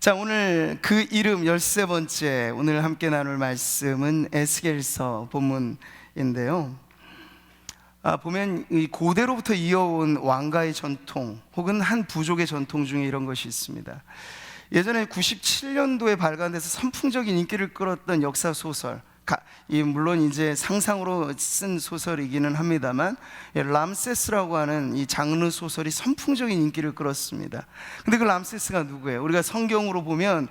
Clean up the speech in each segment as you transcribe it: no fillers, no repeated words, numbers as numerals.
자, 오늘 그 이름 13번째 오늘 함께 나눌 말씀은 에스겔서 본문인데요. 보면 이 고대로부터 이어온 왕가의 전통 혹은 한 부족의 전통 중에 이런 것이 있습니다. 예전에 97년도에 발간돼서 선풍적인 인기를 끌었던 역사 소설, 물론 이제 상상으로 쓴 소설이기는 합니다만 람세스라고 하는 이 장르 소설이 선풍적인 인기를 끌었습니다. 근데 그 람세스가 누구예요? 우리가 성경으로 보면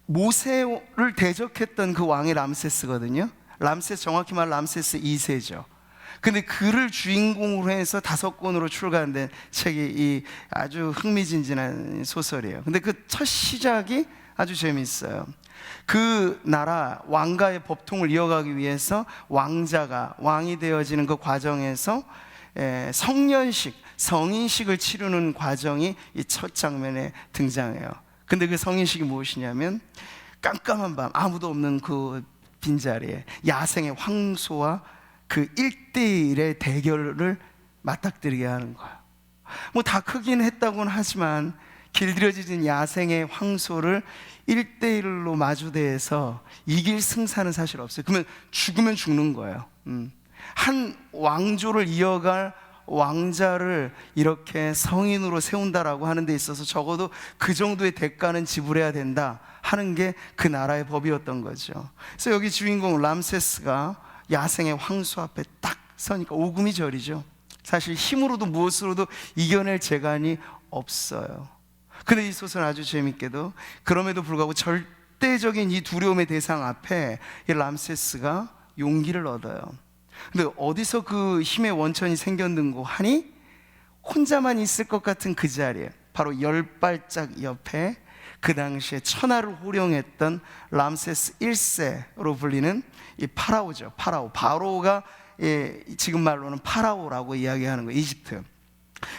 모세를 대적했던 그 왕이 람세스거든요. 람세스, 정확히 말하면 람세스 2세죠. 근데 그를 주인공으로 해서 5권으로 출간된 책이 이 아주 흥미진진한 소설이에요. 근데 그 첫 시작이 아주 재미있어요. 그 나라 왕가의 법통을 이어가기 위해서 왕자가 왕이 되어지는 그 과정에서 성년식, 성인식을 치르는 과정이 이 첫 장면에 등장해요. 근데 그 성인식이 무엇이냐면 깜깜한 밤 아무도 없는 그 빈자리에 야생의 황소와 그 1대1의 대결을 맞닥뜨리게 하는 거예요. 뭐 다 크긴 했다고는 하지만 길들여진 야생의 황소를 1대1로 마주대해서 이길 승산은 사실 없어요. 그러면 죽으면 죽는 거예요. 한 왕조를 이어갈 왕자를 이렇게 성인으로 세운다라고 하는 데 있어서 적어도 그 정도의 대가는 지불해야 된다 하는 게 그 나라의 법이었던 거죠. 그래서 여기 주인공 람세스가 야생의 황소 앞에 딱 서니까 오금이 저리죠. 사실 힘으로도 무엇으로도 이겨낼 재간이 없어요. 근데 이 소설은 아주 재밌게도 그럼에도 불구하고 절대적인 이 두려움의 대상 앞에 이 람세스가 용기를 얻어요. 근데 어디서 그 힘의 원천이 생겼는고 하니 혼자만 있을 것 같은 그 자리에 바로 10발짝 옆에 그 당시에 천하를 호령했던 람세스 1세로 불리는 이 파라오죠. 바로가 지금 말로는 파라오라고 이야기하는 거예요. 이집트.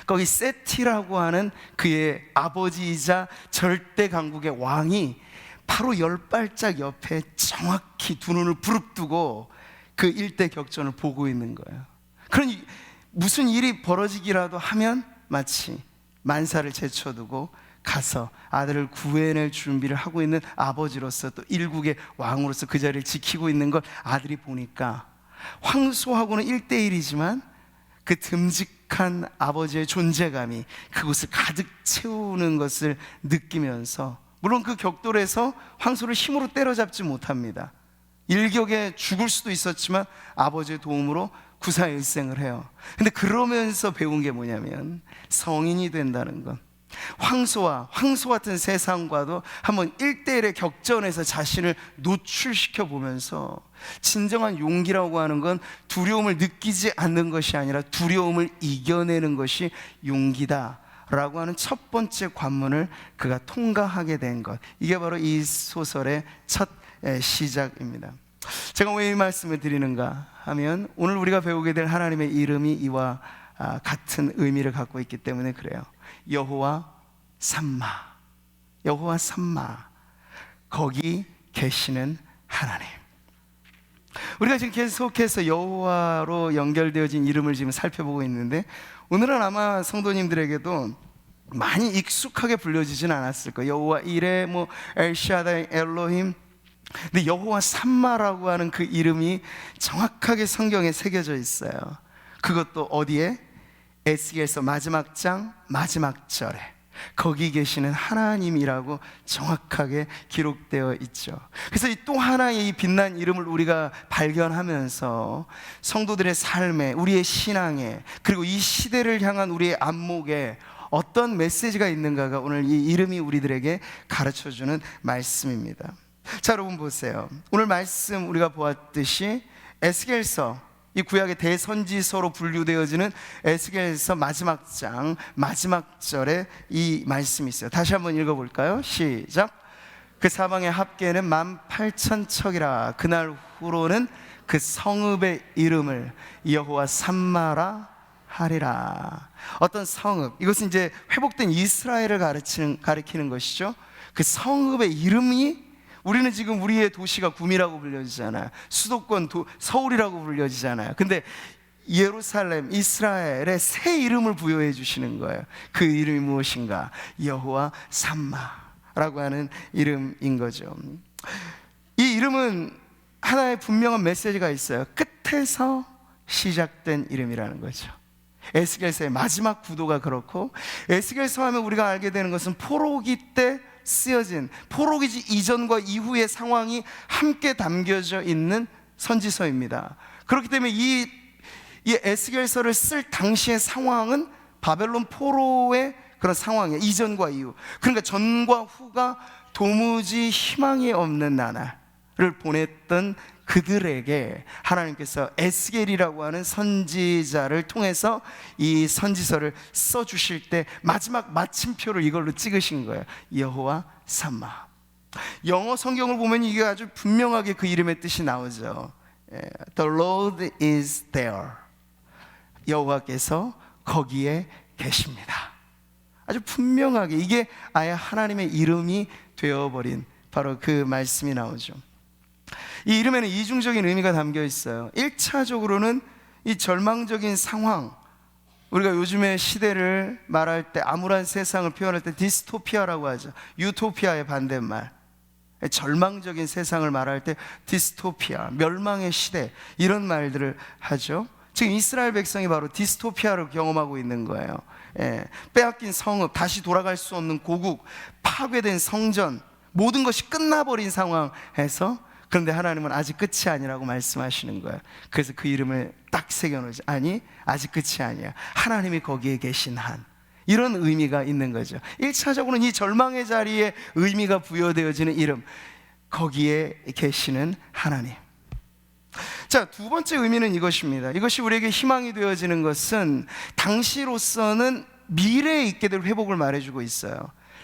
거기 세티라고 하는 그의 아버지이자 절대 강국의 왕이 바로 10발짝 옆에 정확히 두 눈을 부릅뜨고 그 일대 격전을 보고 있는 거예요. 그러니 무슨 일이 벌어지기라도 하면 마치 만사를 제쳐두고 가서 아들을 구해낼 준비를 하고 있는 아버지로서 또 일국의 왕으로서 그 자리를 지키고 있는 걸 아들이 보니까 황소하고는 1대1이지만 그 듬직한 아버지의 존재감이 그곳을 가득 채우는 것을 느끼면서, 물론 그 격돌에서 황소를 힘으로 때려잡지 못합니다. 일격에 죽을 수도 있었지만 아버지의 도움으로 구사일생을 해요. 근데 그러면서 배운 게 뭐냐면 성인이 된다는 것, 황소 같은 세상과도 한번 1대1의 격전에서 자신을 노출시켜 보면서 진정한 용기라고 하는 건 두려움을 느끼지 않는 것이 아니라 두려움을 이겨내는 것이 용기다 라고 하는 첫 번째 관문을 그가 통과하게 된 것, 이게 바로 이 소설의 첫 시작입니다. 제가 왜 이 말씀을 드리는가 하면 오늘 우리가 배우게 될 하나님의 이름이 이와 같은 의미를 갖고 있기 때문에 그래요. 여호와 삼마, 여호와 삼마, 거기 계시는 하나님. 우리가 지금 계속해서 여호와로 연결되어진 이름을 지금 살펴보고 있는데 오늘은 아마 성도님들에게도 많이 익숙하게 불려지진 않았을 거예요. 여호와 이레, 엘샤다이, 엘로힘. 근데 여호와 삼마라고 하는 그 이름이 정확하게 성경에 새겨져 있어요. 그것도 어디에? 에스겔서 마지막 장 마지막 절에 거기 계시는 하나님이라고 정확하게 기록되어 있죠. 그래서 이 또 하나의 이 빛난 이름을 우리가 발견하면서 성도들의 삶에, 우리의 신앙에, 그리고 이 시대를 향한 우리의 안목에 어떤 메시지가 있는가가 오늘 이 이름이 우리들에게 가르쳐주는 말씀입니다. 자, 여러분 보세요. 오늘 말씀 우리가 보았듯이 에스겔서, 이 구약의 대선지서로 분류되어지는 에스겔서 마지막 장 마지막 절에 이 말씀이 있어요. 다시 한번 읽어볼까요? 시작. 그 사방의 합계는 18,000척이라 그날 후로는 그 성읍의 이름을 여호와 삼마라 하리라. 어떤 성읍, 이것은 이제 회복된 이스라엘을 가리키는 것이죠. 그 성읍의 이름이, 우리는 지금 우리의 도시가 구미라고 불려지잖아요. 수도권 서울이라고 불려지잖아요. 근데 예루살렘, 이스라엘에 새 이름을 부여해 주시는 거예요. 그 이름이 무엇인가? 여호와 삼마. 하는 이름인 거죠. 이 이름은 하나의 분명한 메시지가 있어요. 끝에서 시작된 이름이라는 거죠. 에스겔서의 마지막 구도가 그렇고, 에스겔서 하면 우리가 알게 되는 것은 포로기 때 쓰여진, 포로기 이전과 이후의 상황이 함께 담겨져 있는 선지서입니다. 그렇기 때문에 이 에스겔서를 쓸 당시의 상황은 바벨론 포로의 그런 상황이에요. 이전과 이후. 그러니까 전과 후가 도무지 희망이 없는 나날을 보냈던 그들에게 하나님께서 에스겔이라고 하는 선지자를 통해서 이 선지서를 써주실 때 마지막 마침표를 이걸로 찍으신 거예요. 여호와 삼마. 영어 성경을 보면 이게 아주 분명하게 그 이름의 뜻이 나오죠. The Lord is there. 여호와께서 거기에 계십니다. 아주 분명하게 이게 아예 하나님의 이름이 되어버린 바로 그 말씀이 나오죠. 이 이름에는 이중적인 의미가 담겨 있어요. 1차적으로는 이 절망적인 상황, 우리가 요즘의 시대를 말할 때, 암울한 세상을 표현할 때 디스토피아라고 하죠. 유토피아의 반대말, 절망적인 세상을 말할 때 디스토피아, 멸망의 시대, 이런 말들을 하죠. 지금 이스라엘 백성이 바로 디스토피아를 경험하고 있는 거예요. 빼앗긴 성읍, 다시 돌아갈 수 없는 고국, 파괴된 성전, 모든 것이 끝나버린 상황에서, 그런데 하나님은 아직 끝이 아니라고 말씀하시는 거예요. 그래서 그 이름을 딱 새겨놓지. 아니, 아직 끝이 아니야. 하나님이 거기에 계신 한, 이런 의미가 있는 거죠. 1차적으로는 이 절망의 자리에 의미가 부여되어지는 이름, 거기에 계시는 하나님. 자, 두 번째 의미는 이것입니다. 이것이 우리에게 희망이 되어지는 것은 당시로서는 미래에 있게 될 회복을 말해주고 있어요.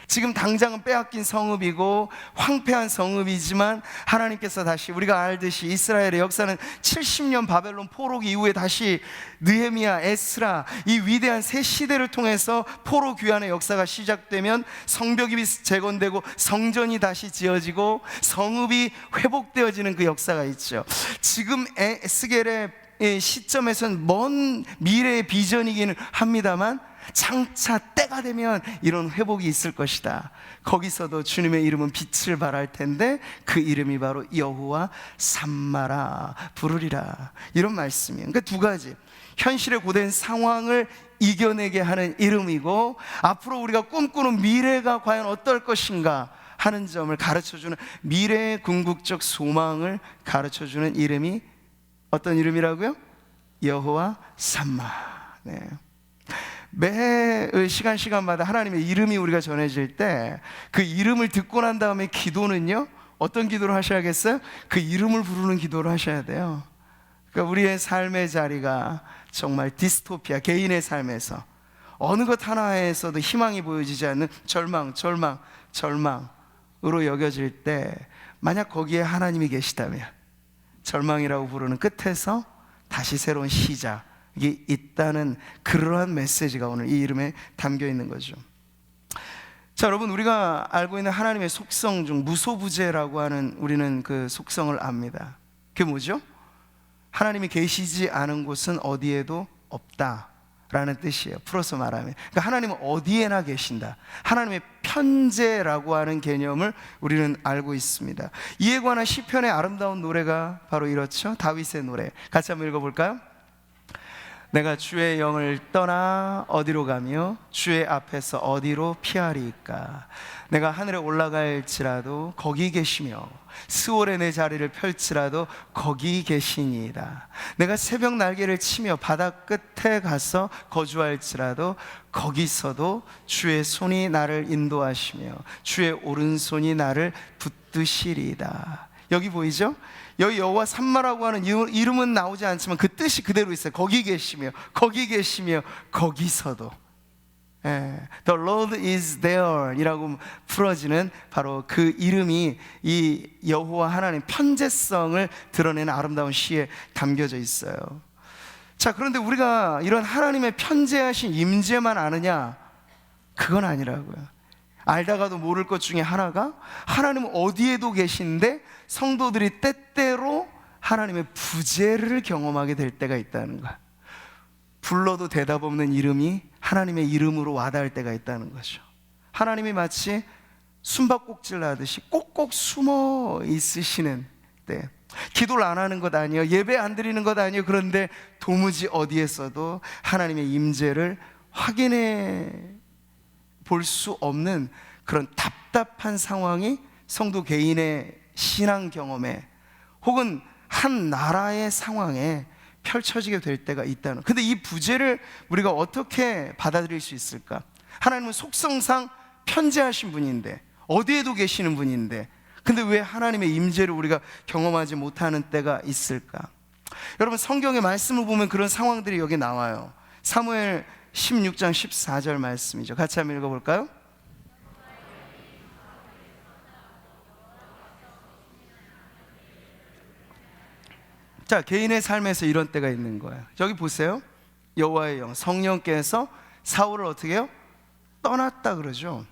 지금 당장은 빼앗긴 성읍이고 황폐한 성읍이지만 하나님께서 다시, 우리가 알듯이 이스라엘의 역사는 70년 바벨론 포로기 이후에 다시 느헤미야, 에스라, 이 위대한 새 시대를 통해서 포로 귀환의 역사가 시작되면 성벽이 재건되고 성전이 다시 지어지고 성읍이 회복되어지는 그 역사가 있죠. 지금 에스겔의 시점에서는 먼 미래의 비전이기는 합니다만 장차 때가 되면 이런 회복이 있을 것이다. 거기서도 주님의 이름은 빛을 발할 텐데 그 이름이 바로 여호와 삼마라 부르리라, 이런 말씀이에요. 그러니까 두 가지, 현실의 고된 상황을 이겨내게 하는 이름이고, 앞으로 우리가 꿈꾸는 미래가 과연 어떨 것인가 하는 점을 가르쳐주는, 미래의 궁극적 소망을 가르쳐주는 이름이 어떤 이름이라고요? 여호와 삼마. 네. 매 시간마다 하나님의 이름이 우리가 전해질 때 그 이름을 듣고 난 다음에 기도는요, 어떤 기도를 하셔야겠어요? 그 이름을 부르는 기도를 하셔야 돼요. 그러니까 우리의 삶의 자리가 정말 디스토피아, 개인의 삶에서 어느 것 하나에서도 희망이 보여지지 않는 절망으로 여겨질 때, 만약 거기에 하나님이 계시다면 절망이라고 부르는 끝에서 다시 새로운 시작, 이게 있다는 그러한 메시지가 오늘 이 이름에 담겨 있는 거죠. 자, 여러분, 우리가 알고 있는 하나님의 속성 중 무소부재라고 하는, 우리는 그 속성을 압니다. 그게 뭐죠? 하나님이 계시지 않은 곳은 어디에도 없다라는 뜻이에요. 풀어서 말하면, 그러니까 하나님은 어디에나 계신다. 하나님의 편재라고 하는 개념을 우리는 알고 있습니다. 이에 관한 시편의 아름다운 노래가 바로 이렇죠. 다윗의 노래, 같이 한번 읽어볼까요? 내가 주의 영을 떠나 어디로 가며 주의 앞에서 어디로 피하리이까? 내가 하늘에 올라갈지라도 거기 계시며 스월에 내 자리를 펼치라도 거기 계시니이다. 내가 새벽 날개를 치며 바다 끝에 가서 거주할지라도 거기서도 주의 손이 나를 인도하시며 주의 오른손이 나를 붙드시리이다. 여기 보이죠? 여기 여호와 삼마라고 하는 이름은 나오지 않지만 그 뜻이 그대로 있어요. 거기 계시며 거기서도. The Lord is there 이라고 풀어지는 바로 그 이름이 이 여호와 하나님 편재성을 드러내는 아름다운 시에 담겨져 있어요. 자, 그런데 우리가 이런 하나님의 편재하신 임재만 아느냐? 그건 아니라고요. 알다가도 모를 것 중에 하나가, 하나님은 어디에도 계신데 성도들이 때때로 하나님의 부재를 경험하게 될 때가 있다는 거야. 불러도 대답 없는 이름이 하나님의 이름으로 와닿을 때가 있다는 거죠. 하나님이 마치 숨바꼭질 하듯이 꼭꼭 숨어 있으시는 때, 기도를 안 하는 것 아니에요, 예배 안 드리는 것 아니에요. 그런데 도무지 어디에서도 하나님의 임재를 확인해 볼 수 없는 그런 답답한 상황이 성도 개인의 신앙 경험에 혹은 한 나라의 상황에 펼쳐지게 될 때가 있다는. 근데 이 부재를 우리가 어떻게 받아들일 수 있을까? 하나님은 속성상 편재하신 분인데, 어디에도 계시는 분인데, 근데 왜 하나님의 임재를 우리가 경험하지 못하는 때가 있을까? 여러분, 성경의 말씀을 보면 그런 상황들이 여기 나와요. 사무엘 16장 14절 말씀이죠. 같이 한번 읽어볼까요? 자, 개인의 삶에서 이런 때가 있는 거예요. 여기 보세요. 여호와의 영, 성령께서 사울을 어떻게 해요? 떠났다 그러죠.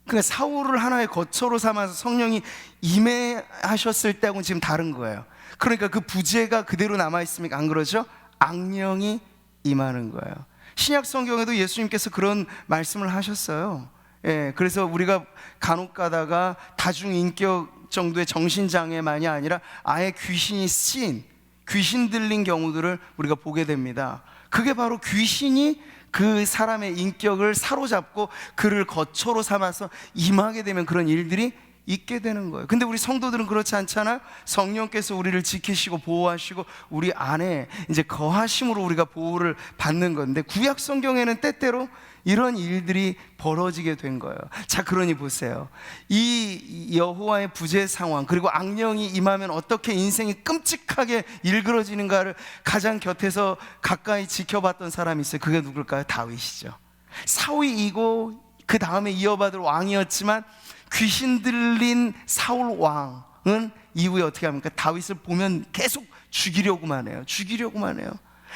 그러니까 사울을 하나의 거처로 삼아서 성령이 임해하셨을 때하고는 지금 다른 거예요. 그러니까 그 부재가 그대로 남아있습니까? 안 그러죠? 악령이 임하는 거예요. 신약 성경에도 예수님께서 그런 말씀을 하셨어요. 예, 그래서 우리가 간혹 가다가 다중인격 정도의 정신장애만이 아니라 아예 귀신이 쓰인, 귀신 들린 경우들을 우리가 보게 됩니다. 그게 바로 귀신이 그 사람의 인격을 사로잡고 그를 거처로 삼아서 임하게 되면 그런 일들이 있게 되는 거예요. 근데 우리 성도들은 그렇지 않잖아요. 성령께서 우리를 지키시고 보호하시고 우리 안에 이제 거하심으로 우리가 보호를 받는 건데, 구약 성경에는 때때로 이런 일들이 벌어지게 된 거예요. 자, 그러니 보세요. 이 여호와의 부재 상황, 그리고 악령이 임하면 어떻게 인생이 끔찍하게 일그러지는가를 가장 곁에서 가까이 지켜봤던 사람이 있어요. 그게 누굴까요? 다윗이죠. 사위이고 그 다음에 이어받을 왕이었지만 귀신 들린 사울 왕은 이후에 어떻게 합니까? 다윗을 보면 계속 죽이려고만 해요.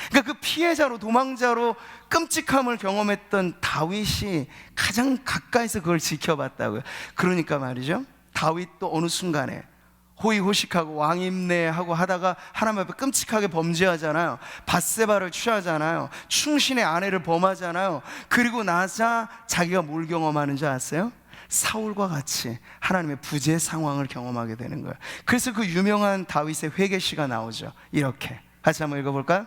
그러니까 그 피해자로, 도망자로 끔찍함을 경험했던 다윗이 가장 가까이서 그걸 지켜봤다고요. 그러니까 말이죠, 다윗도 어느 순간에 호의호식하고 왕임내하고 하다가 하나님 앞에 끔찍하게 범죄하잖아요. 밧세바를 취하잖아요. 충신의 아내를 범하잖아요. 그리고 나자 자기가 뭘 경험하는지 아세요? 사울과 같이 하나님의 부재 상황을 경험하게 되는 거예요. 그래서 그 유명한 다윗의 회개시가 나오죠. 이렇게 같이 한번 읽어볼까요?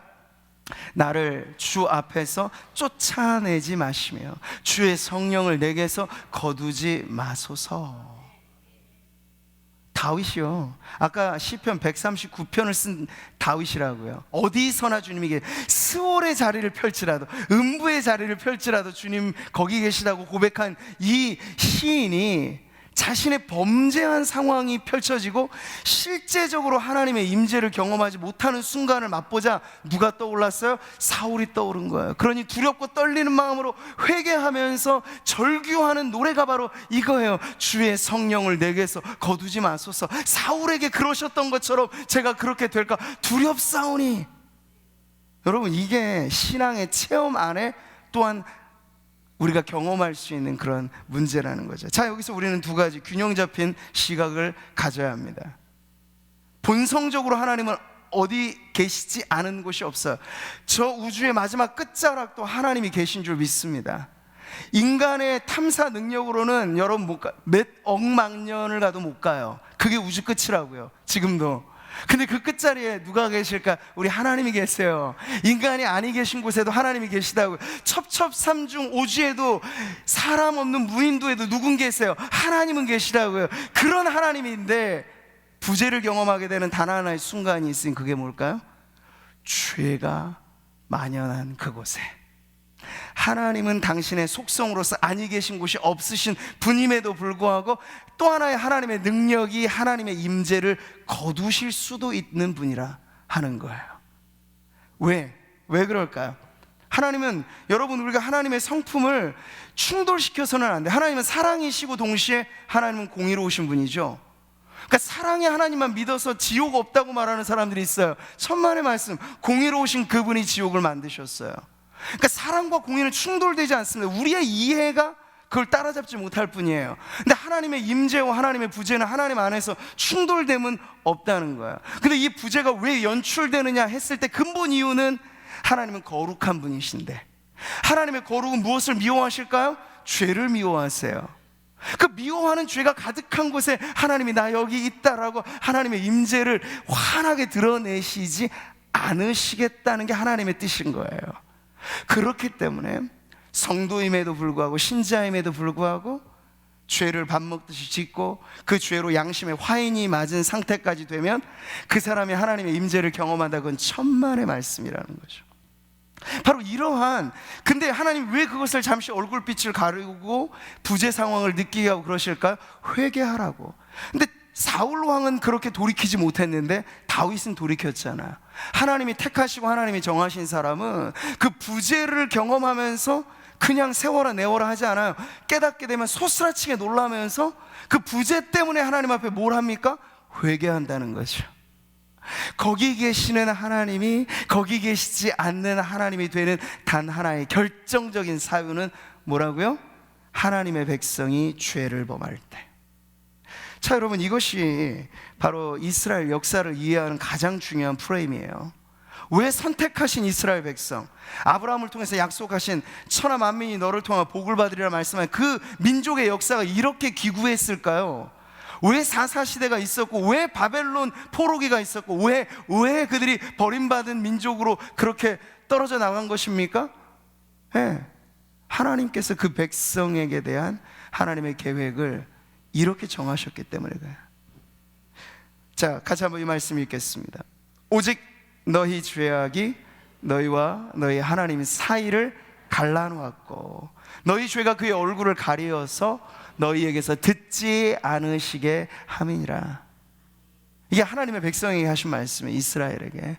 나를 주 앞에서 쫓아내지 마시며 주의 성령을 내게서 거두지 마소서. 다윗이요, 아까 시편 139편을 쓴 다윗이라고요. 어디서나 주님이 스월의 자리를 펼치라도, 음부의 자리를 펼치라도 주님 거기 계시다고 고백한 이 시인이 자신의 범죄한 상황이 펼쳐지고 실제적으로 하나님의 임재를 경험하지 못하는 순간을 맛보자 누가 떠올랐어요? 사울이 떠오른 거예요. 그러니 두렵고 떨리는 마음으로 회개하면서 절규하는 노래가 바로 이거예요. 주의 성령을 내게서 거두지 마소서. 사울에게 그러셨던 것처럼 제가 그렇게 될까 두렵사오니. 여러분, 이게 신앙의 체험 안에 또한 우리가 경험할 수 있는 그런 문제라는 거죠. 자, 여기서 우리는 두 가지 균형 잡힌 시각을 가져야 합니다. 본성적으로 하나님은 어디 계시지 않은 곳이 없어요. 저 우주의 마지막 끝자락도 하나님이 계신 줄 믿습니다. 인간의 탐사 능력으로는 여러분 몇 억만 년을 가도 못 가요. 그게 우주 끝이라고요, 지금도. 근데 그 끝자리에 누가 계실까? 우리 하나님이 계세요. 인간이 아니 계신 곳에도 하나님이 계시다고요. 첩첩삼중 오주에도, 사람 없는 무인도에도 누군 계세요? 하나님은 계시다고요. 그런 하나님인데 부재를 경험하게 되는 단 하나의 순간이 있으니 그게 뭘까요? 죄가 만연한 그곳에 하나님은 당신의 속성으로서 아니 계신 곳이 없으신 분임에도 불구하고 또 하나의 하나님의 능력이 하나님의 임재를 거두실 수도 있는 분이라 하는 거예요. 왜 그럴까요? 하나님은, 여러분, 우리가 하나님의 성품을 충돌시켜서는 안 돼요. 하나님은 사랑이시고 동시에 하나님은 공의로우신 분이죠. 그러니까 사랑의 하나님만 믿어서 지옥 없다고 말하는 사람들이 있어요. 천만의 말씀, 공의로우신 그분이 지옥을 만드셨어요. 그러니까 사랑과 공의는 충돌되지 않습니다. 우리의 이해가 그걸 따라잡지 못할 뿐이에요. 근데 하나님의 임재와 하나님의 부재는 하나님 안에서 충돌됨은 없다는 거예요. 근데 이 부재가 왜 연출되느냐 했을 때 근본 이유는 하나님은 거룩한 분이신데, 하나님의 거룩은 무엇을 미워하실까요? 죄를 미워하세요. 그 미워하는 죄가 가득한 곳에 하나님이 나 여기 있다라고 하나님의 임재를 환하게 드러내시지 않으시겠다는 게 하나님의 뜻인 거예요. 그렇기 때문에 성도임에도 불구하고 신자임에도 불구하고 죄를 밥 먹듯이 짓고 그 죄로 양심에 화인이 맞은 상태까지 되면 그 사람이 하나님의 임재를 경험한다. 그건 천만의 말씀이라는 거죠. 바로 이러한, 근데 하나님 왜 그것을 잠시 얼굴빛을 가리고 부재 상황을 느끼게 하고 그러실까요? 회개하라고. 근데 사울 왕은 그렇게 돌이키지 못했는데 다윗은 돌이켰잖아요. 하나님이 택하시고 하나님이 정하신 사람은 그 부재를 경험하면서 그냥 세워라 내워라 하지 않아요. 깨닫게 되면 소스라치게 놀라면서 그 부재 때문에 하나님 앞에 뭘 합니까? 회개한다는 거죠. 거기 계시는 하나님이 거기 계시지 않는 하나님이 되는 단 하나의 결정적인 사유는 뭐라고요? 하나님의 백성이 죄를 범할 때. 자, 여러분, 이것이 바로 이스라엘 역사를 이해하는 가장 중요한 프레임이에요. 왜 선택하신 이스라엘 백성, 아브라함을 통해서 약속하신 천하 만민이 너를 통해 복을 받으리라 말씀한 그 민족의 역사가 이렇게 기구했을까요? 왜 사사시대가 있었고, 왜 바벨론 포로기가 있었고, 왜 그들이 버림받은 민족으로 그렇게 떨어져 나간 것입니까? 네, 하나님께서 그 백성에게 대한 하나님의 계획을 이렇게 정하셨기 때문에 그래요. 자, 같이 한번 이 말씀 읽겠습니다. 오직 너희 죄악이 너희와 너희 하나님 사이를 갈라놓았고 너희 죄가 그의 얼굴을 가리어서 너희에게서 듣지 않으시게 함이니라. 이게 하나님의 백성에게 하신 말씀이에요. 이스라엘에게.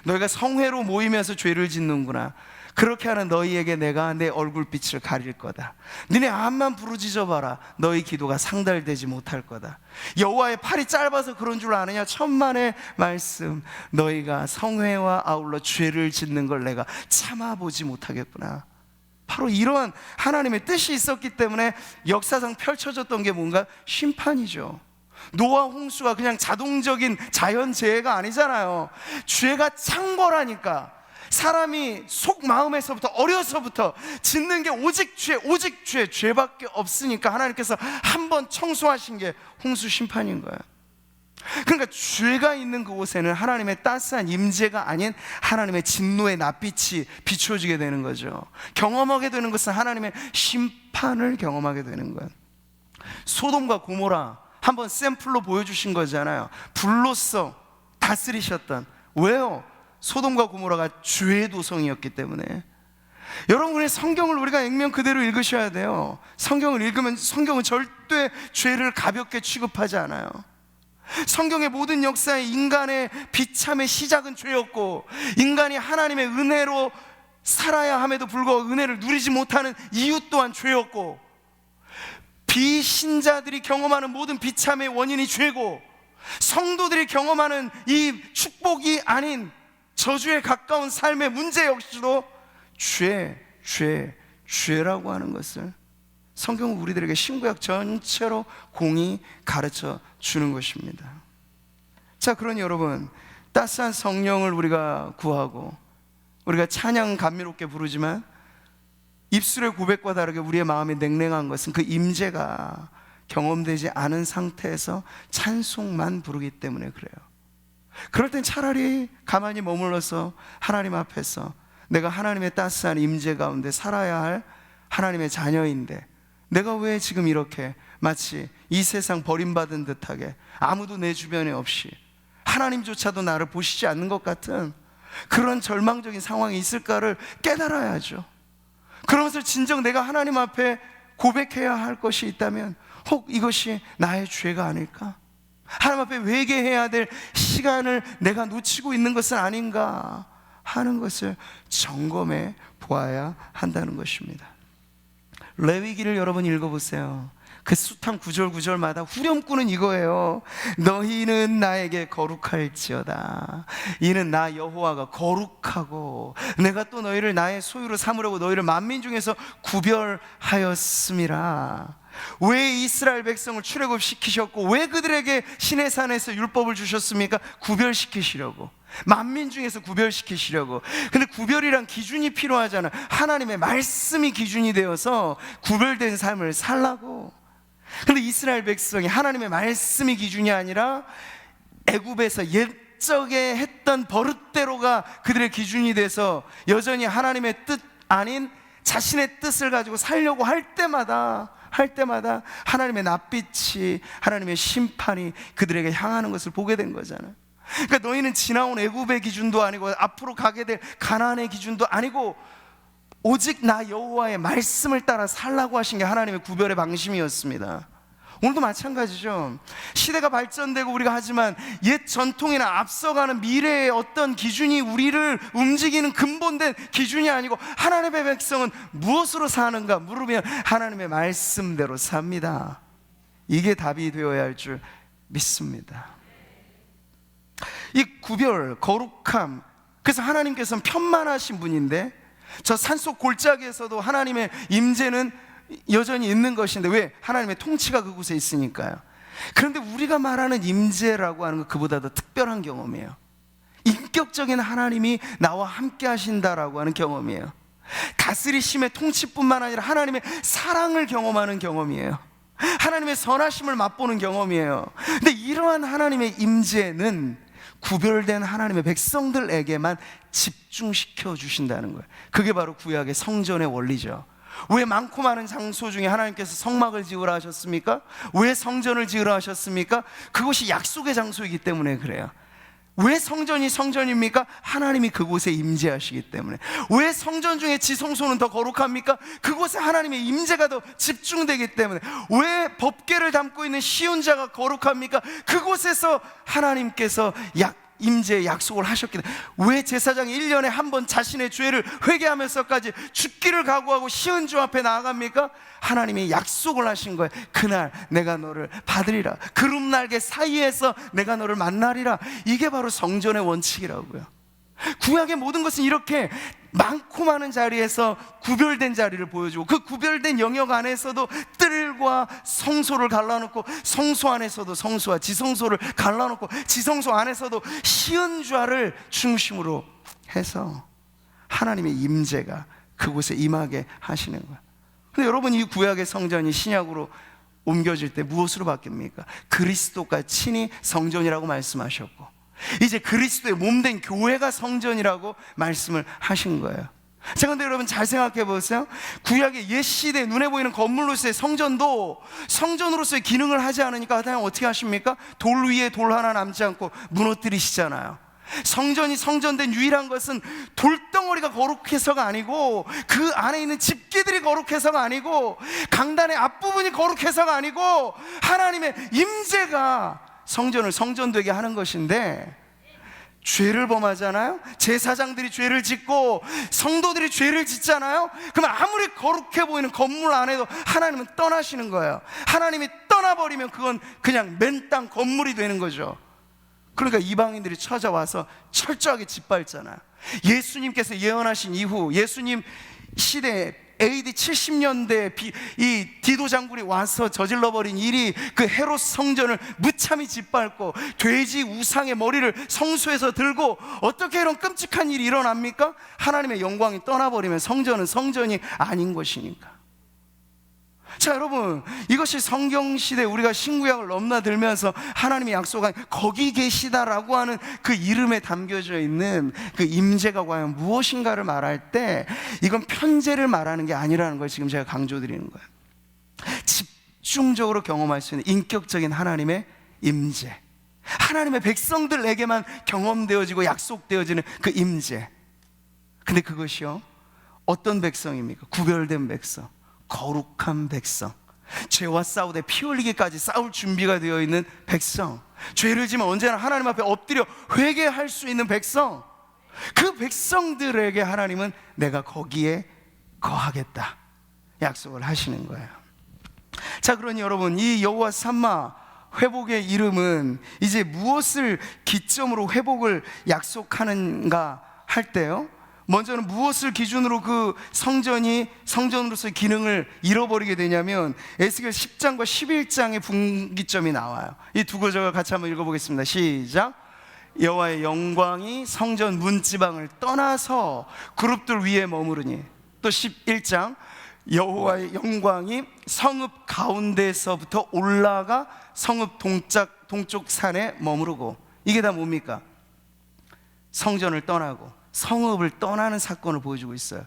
너희가 성회로 모이면서 죄를 짓는구나. 그렇게 하는 너희에게 내가 내 얼굴빛을 가릴 거다. 너네 암만 부르짖어 봐라. 너희 기도가 상달되지 못할 거다. 여호와의 팔이 짧아서 그런 줄 아느냐? 천만의 말씀. 너희가 성회와 아울러 죄를 짓는 걸 내가 참아보지 못하겠구나. 바로 이러한 하나님의 뜻이 있었기 때문에 역사상 펼쳐졌던 게 뭔가? 심판이죠. 노아 홍수가 그냥 자동적인 자연재해가 아니잖아요. 죄가 창궐하니까 사람이 속마음에서부터 어려서부터 짓는 게 오직 죄, 죄밖에 없으니까 하나님께서 한번 청소하신 게 홍수 심판인 거예요. 그러니까 죄가 있는 그곳에는 하나님의 따스한 임재가 아닌 하나님의 진노의 낯빛이 비춰지게 되는 거죠. 경험하게 되는 것은 하나님의 심판을 경험하게 되는 거예요. 소돔과 고모라 한번 샘플로 보여주신 거잖아요. 불로써 다스리셨던. 왜요? 소돔과 고모라가 죄의 도성이었기 때문에. 여러분의 성경을 우리가 액면 그대로 읽으셔야 돼요. 성경을 읽으면 성경은 절대 죄를 가볍게 취급하지 않아요. 성경의 모든 역사에 인간의 비참의 시작은 죄였고, 인간이 하나님의 은혜로 살아야 함에도 불구하고 은혜를 누리지 못하는 이유 또한 죄였고, 비신자들이 경험하는 모든 비참의 원인이 죄고, 성도들이 경험하는 이 축복이 아닌 저주에 가까운 삶의 문제 역시도 죄라고 하는 것을 성경은 우리들에게 신구약 전체로 공히 가르쳐 주는 것입니다. 자, 그러니 여러분, 따스한 성령을 우리가 구하고 우리가 찬양 감미롭게 부르지만 입술의 고백과 다르게 우리의 마음이 냉랭한 것은 그 임재가 경험되지 않은 상태에서 찬송만 부르기 때문에 그래요. 그럴 땐 차라리 가만히 머물러서 하나님 앞에서 내가 하나님의 따스한 임재 가운데 살아야 할 하나님의 자녀인데 내가 왜 지금 이렇게 마치 이 세상 버림받은 듯하게 아무도 내 주변에 없이 하나님조차도 나를 보시지 않는 것 같은 그런 절망적인 상황이 있을까를 깨달아야죠. 그러면서 진정 내가 하나님 앞에 고백해야 할 것이 있다면 혹 이것이 나의 죄가 아닐까? 하나님 앞에 회개해야 될 시간을 내가 놓치고 있는 것은 아닌가 하는 것을 점검해 보아야 한다는 것입니다. 레위기를 여러분 읽어보세요. 그 숱한 구절마다 후렴구는 이거예요. 너희는 나에게 거룩할지어다. 이는 나 여호와가 거룩하고 내가 또 너희를 나의 소유로 삼으려고 너희를 만민 중에서 구별하였음이라. 왜 이스라엘 백성을 출애굽시키셨고 왜 그들에게 시내산에서 율법을 주셨습니까? 구별시키시려고, 만민 중에서 구별시키시려고. 근데 구별이란 기준이 필요하잖아. 하나님의 말씀이 기준이 되어서 구별된 삶을 살라고. 근데 이스라엘 백성이 하나님의 말씀이 기준이 아니라 애굽에서 옛적에 했던 버릇대로가 그들의 기준이 돼서 여전히 하나님의 뜻 아닌 자신의 뜻을 가지고 살려고 할 때마다 하나님의 낯빛이, 하나님의 심판이 그들에게 향하는 것을 보게 된 거잖아요. 그러니까 너희는 지나온 애굽의 기준도 아니고 앞으로 가게 될 가나안의 기준도 아니고 오직 나 여호와의 말씀을 따라 살라고 하신 게 하나님의 구별의 방심이었습니다. 오늘도 마찬가지죠. 시대가 발전되고 우리가 하지만 옛 전통이나 앞서가는 미래의 어떤 기준이 우리를 움직이는 근본된 기준이 아니고 하나님의 백성은 무엇으로 사는가 물으면 하나님의 말씀대로 삽니다. 이게 답이 되어야 할 줄 믿습니다. 이 구별, 거룩함, 그래서 하나님께서는 편만하신 분인데 저 산속 골짜기에서도 하나님의 임재는 여전히 있는 것인데, 왜? 하나님의 통치가 그곳에 있으니까요. 그런데 우리가 말하는 임재라고 하는 건 그보다 더 특별한 경험이에요. 인격적인 하나님이 나와 함께 하신다라고 하는 경험이에요. 다스리심의 통치뿐만 아니라 하나님의 사랑을 경험하는 경험이에요. 하나님의 선하심을 맛보는 경험이에요. 근데 이러한 하나님의 임재는 구별된 하나님의 백성들에게만 집중시켜 주신다는 거예요. 그게 바로 구약의 성전의 원리죠. 왜 많고 많은 장소 중에 하나님께서 성막을 지으라 하셨습니까? 왜 성전을 지으라 하셨습니까? 그것이 약속의 장소이기 때문에 그래요. 왜 성전이 성전입니까? 하나님이 그곳에 임재하시기 때문에. 왜 성전 중에 지성소는 더 거룩합니까? 그곳에 하나님의 임재가 더 집중되기 때문에. 왜 법궤를 담고 있는 시온자가 거룩합니까? 그곳에서 하나님께서 임재의 약속을 하셨기 때문에. 왜 제사장이 1년에 한 번 자신의 죄를 회개하면서까지 죽기를 각오하고 시은주 앞에 나아갑니까? 하나님이 약속을 하신 거예요. 그날 내가 너를 받으리라, 구름 날개 사이에서 내가 너를 만나리라. 이게 바로 성전의 원칙이라고요. 구약의 모든 것은 이렇게 많고 많은 자리에서 구별된 자리를 보여주고, 그 구별된 영역 안에서도 뜰과 성소를 갈라놓고, 성소 안에서도 성소와 지성소를 갈라놓고, 지성소 안에서도 시은좌를 중심으로 해서 하나님의 임재가 그곳에 임하게 하시는 거예요. 근데 여러분, 이 구약의 성전이 신약으로 옮겨질 때 무엇으로 바뀝니까? 그리스도가 친히 성전이라고 말씀하셨고, 이제 그리스도의 몸된 교회가 성전이라고 말씀을 하신 거예요. 자, 그런데 여러분 잘 생각해 보세요. 구약의 옛 시대 눈에 보이는 건물로서의 성전도 성전으로서의 기능을 하지 않으니까 하나님 어떻게 하십니까? 돌 위에 돌 하나 남지 않고 무너뜨리시잖아요. 성전이 성전된 유일한 것은 돌덩어리가 거룩해서가 아니고, 그 안에 있는 집기들이 거룩해서가 아니고, 강단의 앞부분이 거룩해서가 아니고, 하나님의 임재가 성전을 성전되게 하는 것인데, 죄를 범하잖아요. 제사장들이 죄를 짓고 성도들이 죄를 짓잖아요. 그러면 아무리 거룩해 보이는 건물 안에도 하나님은 떠나시는 거예요. 하나님이 떠나버리면 그건 그냥 맨 땅 건물이 되는 거죠. 그러니까 이방인들이 찾아와서 철저하게 짓밟잖아요. 예수님께서 예언하신 이후, 예수님 시대에 AD 70년대 이 디도 장군이 와서 저질러버린 일이, 그 헤롯 성전을 무참히 짓밟고 돼지 우상의 머리를 성소에서 들고, 어떻게 이런 끔찍한 일이 일어납니까? 하나님의 영광이 떠나버리면 성전은 성전이 아닌 것이니까. 자, 여러분, 이것이 성경시대 우리가 신구약을 넘나들면서 하나님의 약속한 거기 계시다라고 하는 그 이름에 담겨져 있는 그 임재가 과연 무엇인가를 말할 때, 이건 편재를 말하는 게 아니라는 걸 지금 제가 강조드리는 거예요. 집중적으로 경험할 수 있는 인격적인 하나님의 임재, 하나님의 백성들에게만 경험되어지고 약속되어지는 그 임재. 근데 그것이요, 어떤 백성입니까? 구별된 백성, 거룩한 백성, 죄와 싸우되 피 흘리기까지 싸울 준비가 되어 있는 백성, 죄를 지면 언제나 하나님 앞에 엎드려 회개할 수 있는 백성, 그 백성들에게 하나님은 내가 거기에 거하겠다 약속을 하시는 거예요. 자, 그러니 여러분, 이 여호와 삼마 회복의 이름은 이제 무엇을 기점으로 회복을 약속하는가 할 때요, 먼저는 무엇을 기준으로 그 성전이 성전으로서의 기능을 잃어버리게 되냐면 에스겔 10장과 11장의 분기점이 나와요. 이 두 구절을 같이 한번 읽어보겠습니다. 시작. 여호와의 영광이 성전 문지방을 떠나서 그룹들 위에 머무르니. 또 11장 여호와의 영광이 성읍 가운데서부터 올라가 성읍 동쪽 산에 머무르고. 이게 다 뭡니까? 성전을 떠나고 성읍을 떠나는 사건을 보여주고 있어요.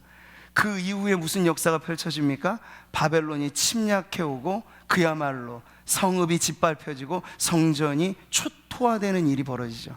그 이후에 무슨 역사가 펼쳐집니까? 바벨론이 침략해오고 그야말로 성읍이 짓밟혀지고 성전이 초토화되는 일이 벌어지죠.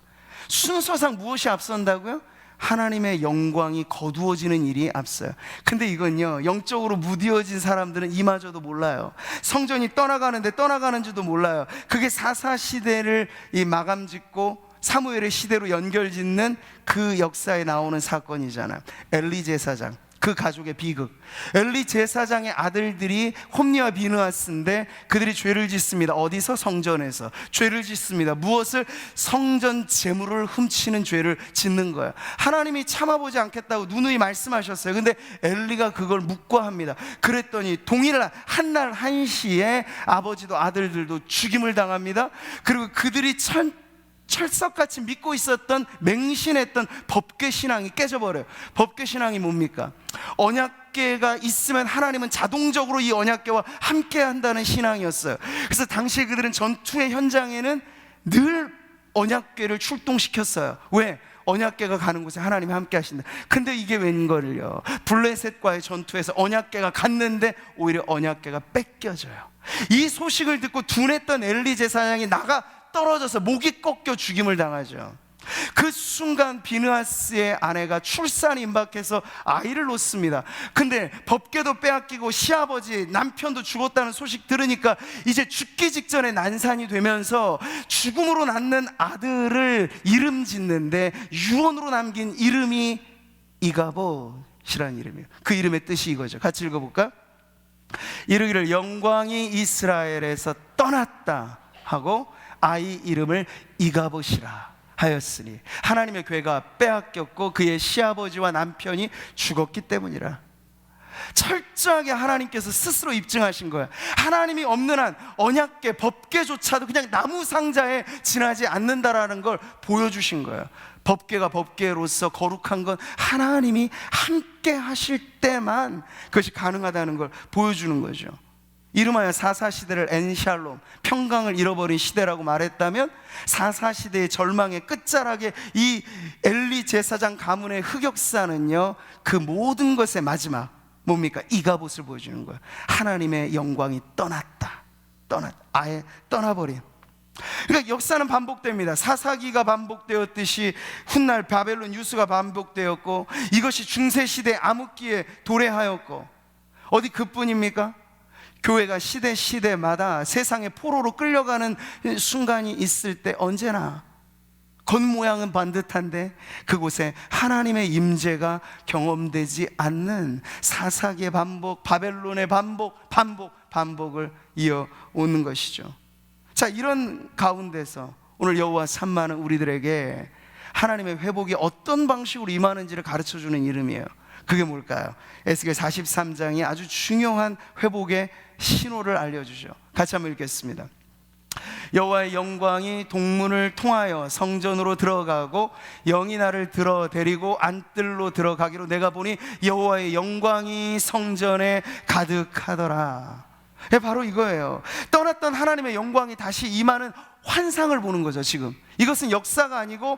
순서상 무엇이 앞선다고요? 하나님의 영광이 거두어지는 일이 앞서요. 근데 이건요, 영적으로 무디어진 사람들은 이마저도 몰라요. 성전이 떠나가는 줄도 몰라요. 그게 사사시대를 마감짓고 사무엘의 시대로 연결짓는 그 역사에 나오는 사건이잖아요. 엘리 제사장, 그 가족의 비극. 엘리 제사장의 아들들이 홈니와 비느하스인데 그들이 죄를 짓습니다. 어디서? 성전에서 죄를 짓습니다. 무엇을? 성전 제물을 훔치는 죄를 짓는 거예요. 하나님이 참아보지 않겠다고 누누이 말씀하셨어요. 근데 엘리가 그걸 묵과합니다. 그랬더니 동일날 한날 한시에 아버지도 아들들도 죽임을 당합니다. 그리고 그들이 철석같이 믿고 있었던, 맹신했던 법궤 신앙이 깨져버려요. 법궤 신앙이 뭡니까? 언약궤가 있으면 하나님은 자동적으로 이 언약궤와 함께 한다는 신앙이었어요. 그래서 당시에 그들은 전투의 현장에는 늘 언약궤를 출동시켰어요. 왜? 언약궤가 가는 곳에 하나님이 함께 하신다. 근데 이게 웬걸요? 블레셋과의 전투에서 언약궤가 갔는데 오히려 언약궤가 뺏겨져요. 이 소식을 듣고 둔했던 엘리 제사장이 나가 떨어져서 목이 꺾여 죽임을 당하죠. 그 순간 비느하스의 아내가 출산 임박해서 아이를 놓습니다. 근데 법궤도 빼앗기고 시아버지 남편도 죽었다는 소식 들으니까 이제 죽기 직전에 난산이 되면서 죽음으로 낳는 아들을 이름 짓는데 유언으로 남긴 이름이 이가봇이라는 이름이에요. 그 이름의 뜻이 이거죠. 같이 읽어볼까? 이르기를 영광이 이스라엘에서 떠났다 하고 아이 이름을 이가봇이라 하였으니 하나님의 궤가 빼앗겼고 그의 시아버지와 남편이 죽었기 때문이라. 철저하게 하나님께서 스스로 입증하신 거예요. 하나님이 없는 한 언약궤, 법궤조차도 그냥 나무 상자에 지나지 않는다라는 걸 보여주신 거예요. 법궤가 법궤로서 거룩한 건 하나님이 함께 하실 때만 그것이 가능하다는 걸 보여주는 거죠. 이름하여 사사시대를 엔샬롬, 평강을 잃어버린 시대라고 말했다면 사사시대의 절망의 끝자락에 이 엘리 제사장 가문의 흑역사는요, 그 모든 것의 마지막 뭡니까? 이가봇을 보여주는 거예요. 하나님의 영광이 떠났다, 아예 떠나버린. 그러니까 역사는 반복됩니다. 사사기가 반복되었듯이 훗날 바벨론 유수가 반복되었고 이것이 중세시대 암흑기에 도래하였고 어디 그뿐입니까? 교회가 시대마다 세상의 포로로 끌려가는 순간이 있을 때 언제나 겉모양은 반듯한데 그곳에 하나님의 임재가 경험되지 않는 사사기의 반복, 바벨론의 반복을 이어오는 것이죠. 자, 이런 가운데서 오늘 여호와 삼마는 우리들에게 하나님의 회복이 어떤 방식으로 임하는지를 가르쳐주는 이름이에요. 그게 뭘까요? 에스겔 43장이 아주 중요한 회복의 신호를 알려주죠. 같이 한번 읽겠습니다. 여호와의 영광이 동문을 통하여 성전으로 들어가고 영이 나를 들어 데리고 안뜰로 들어가기로 내가 보니 여호와의 영광이 성전에 가득하더라. 바로 이거예요. 떠났던 하나님의 영광이 다시 임하는 환상을 보는 거죠. 지금 이것은 역사가 아니고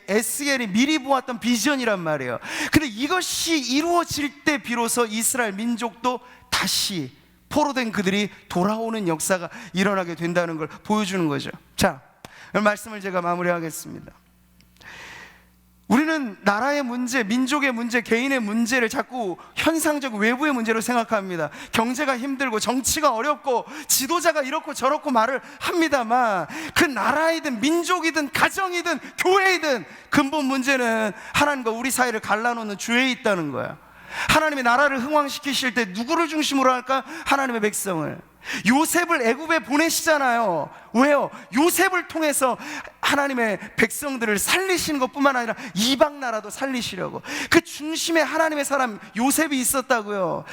에스겔이 미리 보았던 비전이란 말이에요. 근데 이것이 이루어질 때 비로소 이스라엘 민족도 다시 포로된 그들이 돌아오는 역사가 일어나게 된다는 걸 보여주는 거죠. 자, 말씀을 제가 마무리하겠습니다. 우리는 나라의 문제, 민족의 문제, 개인의 문제를 자꾸 현상적 외부의 문제로 생각합니다. 경제가 힘들고 정치가 어렵고 지도자가 이렇고 저렇고 말을 합니다만 그 나라이든 민족이든 가정이든 교회이든 근본 문제는 하나님과 우리 사이를 갈라놓는 죄에 있다는 거야. 하나님의 나라를 흥왕시키실 때 누구를 중심으로 할까? 하나님의 백성을. 요셉을 애굽에 보내시잖아요. 왜요? 요셉을 통해서 하나님의 백성들을 살리시는 것뿐만 아니라 이방 나라도 살리시려고. 그 중심에 하나님의 사람 요셉이 있었다고요.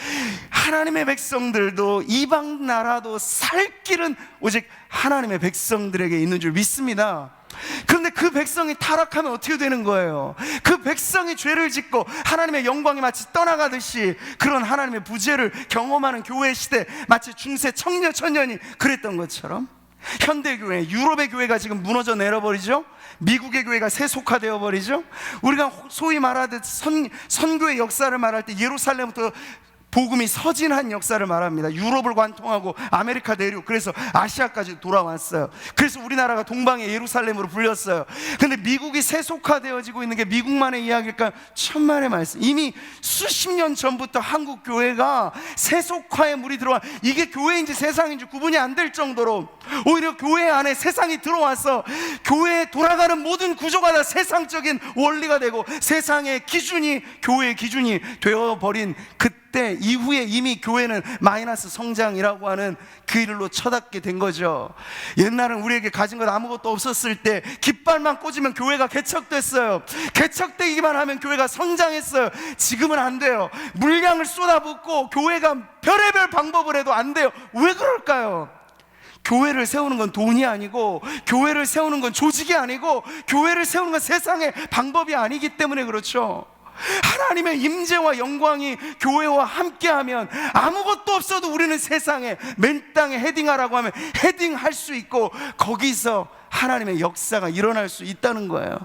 하나님의 백성들도 이방 나라도 살 길은 오직 하나님의 백성들에게 있는 줄 믿습니다. 그런데 그 백성이 타락하면 어떻게 되는 거예요? 그 백성이 죄를 짓고 하나님의 영광이 마치 떠나가듯이 그런 하나님의 부재를 경험하는 교회 시대, 마치 중세 청년 천년이 그랬던 것처럼 현대교회, 유럽의 교회가 지금 무너져 내려버리죠. 미국의 교회가 세속화되어 버리죠. 우리가 소위 말하듯 선교의 역사를 말할 때 예루살렘부터 복음이 서진한 역사를 말합니다. 유럽을 관통하고 아메리카 대륙, 그래서 아시아까지 돌아왔어요. 그래서 우리나라가 동방의 예루살렘으로 불렸어요. 근데 미국이 세속화되어지고 있는 게 미국만의 이야기일까요? 천만의 말씀. 이미 수십 년 전부터 한국 교회가 세속화의 물이 들어와, 이게 교회인지 세상인지 구분이 안 될 정도로 오히려 교회 안에 세상이 들어와서 교회에 돌아가는 모든 구조가 다 세상적인 원리가 되고 세상의 기준이 교회의 기준이 되어버린 그때 이후에 이미 교회는 마이너스 성장이라고 하는 그 일로 쳐닫게 된 거죠. 옛날은 우리에게 가진 것 아무것도 없었을 때 깃발만 꽂으면 교회가 개척됐어요. 개척되기만 하면 교회가 성장했어요. 지금은 안 돼요. 물량을 쏟아붓고 교회가 별의별 방법을 해도 안 돼요. 왜 그럴까요? 교회를 세우는 건 돈이 아니고, 교회를 세우는 건 조직이 아니고, 교회를 세우는 건 세상의 방법이 아니기 때문에 그렇죠. 하나님의 임재와 영광이 교회와 함께하면 아무것도 없어도 우리는 세상에 맨 땅에 헤딩하라고 하면 헤딩할 수 있고, 거기서 하나님의 역사가 일어날 수 있다는 거예요.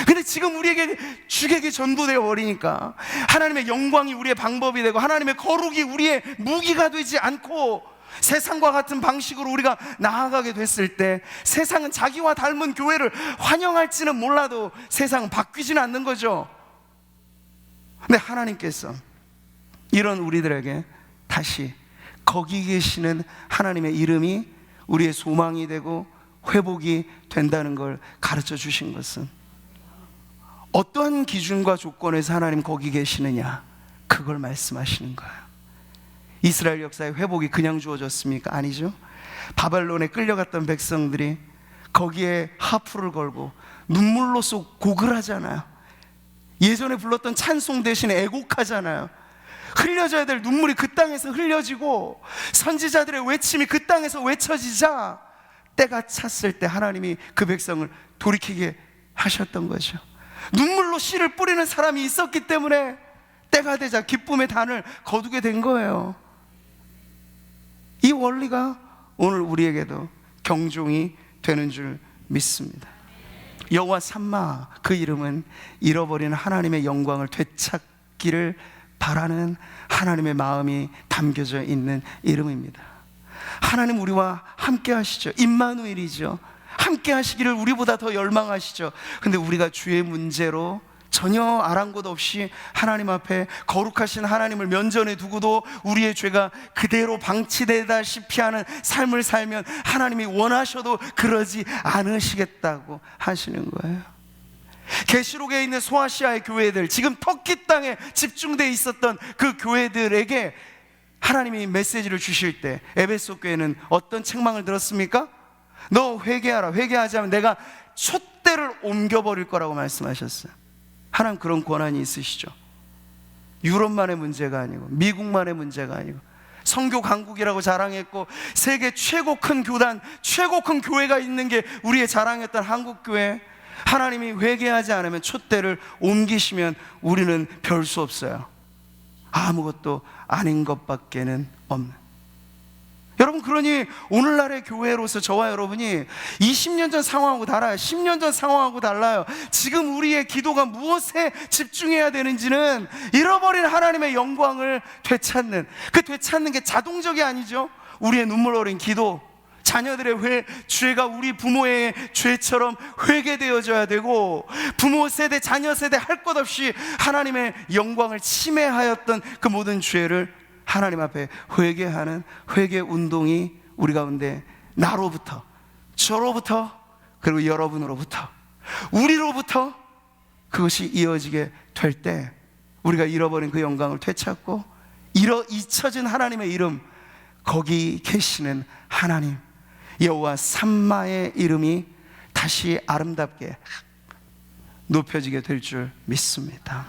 근데 지금 우리에게 주객이 전도되어 버리니까 하나님의 영광이 우리의 방법이 되고 하나님의 거룩이 우리의 무기가 되지 않고 세상과 같은 방식으로 우리가 나아가게 됐을 때 세상은 자기와 닮은 교회를 환영할지는 몰라도 세상은 바뀌지는 않는 거죠. 근데 하나님께서 이런 우리들에게 다시 거기 계시는 하나님의 이름이 우리의 소망이 되고 회복이 된다는 걸 가르쳐 주신 것은, 어떠한 기준과 조건에서 하나님 거기 계시느냐, 그걸 말씀하시는 거예요. 이스라엘 역사의 회복이 그냥 주어졌습니까? 아니죠. 바벨론에 끌려갔던 백성들이 거기에 하프를 걸고 눈물로써 고글하잖아요. 예전에 불렀던 찬송 대신에 애곡하잖아요. 흘려져야 될 눈물이 그 땅에서 흘려지고 선지자들의 외침이 그 땅에서 외쳐지자 때가 찼을 때 하나님이 그 백성을 돌이키게 하셨던 거죠. 눈물로 씨를 뿌리는 사람이 있었기 때문에 때가 되자 기쁨의 단을 거두게 된 거예요. 이 원리가 오늘 우리에게도 경종이 되는 줄 믿습니다. 여호와 삼마, 그 이름은 잃어버린 하나님의 영광을 되찾기를 바라는 하나님의 마음이 담겨져 있는 이름입니다. 하나님 우리와 함께 하시죠. 임마누엘이죠. 함께 하시기를 우리보다 더 열망하시죠. 근데 우리가 죄의 문제로 전혀 아랑곳 없이 하나님 앞에 거룩하신 하나님을 면전에 두고도 우리의 죄가 그대로 방치되다시피 하는 삶을 살면 하나님이 원하셔도 그러지 않으시겠다고 하시는 거예요. 계시록에 있는 소아시아의 교회들, 지금 터키 땅에 집중되어 있었던 그 교회들에게 하나님이 메시지를 주실 때 에베소 교회는 어떤 책망을 들었습니까? 너 회개하라. 회개하지 않으면 내가 촛대를 옮겨버릴 거라고 말씀하셨어요. 하나님 그런 권한이 있으시죠. 유럽만의 문제가 아니고 미국만의 문제가 아니고 선교 강국이라고 자랑했고 세계 최고 큰 교단, 최고 큰 교회가 있는 게 우리의 자랑했던 한국교회, 하나님이 회개하지 않으면 촛대를 옮기시면 우리는 별 수 없어요. 아무것도 아닌 것밖에는 없는. 여러분, 그러니 오늘날의 교회로서 저와 여러분이 20년 전 상황하고 달라요. 10년 전 상황하고 달라요. 지금 우리의 기도가 무엇에 집중해야 되는지는 잃어버린 하나님의 영광을 되찾는, 그 되찾는 게 자동적이 아니죠. 우리의 눈물 어린 기도, 자녀들의 죄가 우리 부모의 죄처럼 회개되어져야 되고, 부모 세대, 자녀 세대 할 것 없이 하나님의 영광을 침해하였던 그 모든 죄를 하나님 앞에 회개하는 회개 운동이 우리 가운데 나로부터, 저로부터, 그리고 여러분으로부터, 우리로부터 그것이 이어지게 될 때 우리가 잃어버린 그 영광을 되찾고 잊혀진 하나님의 이름, 거기 계시는 하나님 여호와 삼마의 이름이 다시 아름답게 높여지게 될 줄 믿습니다.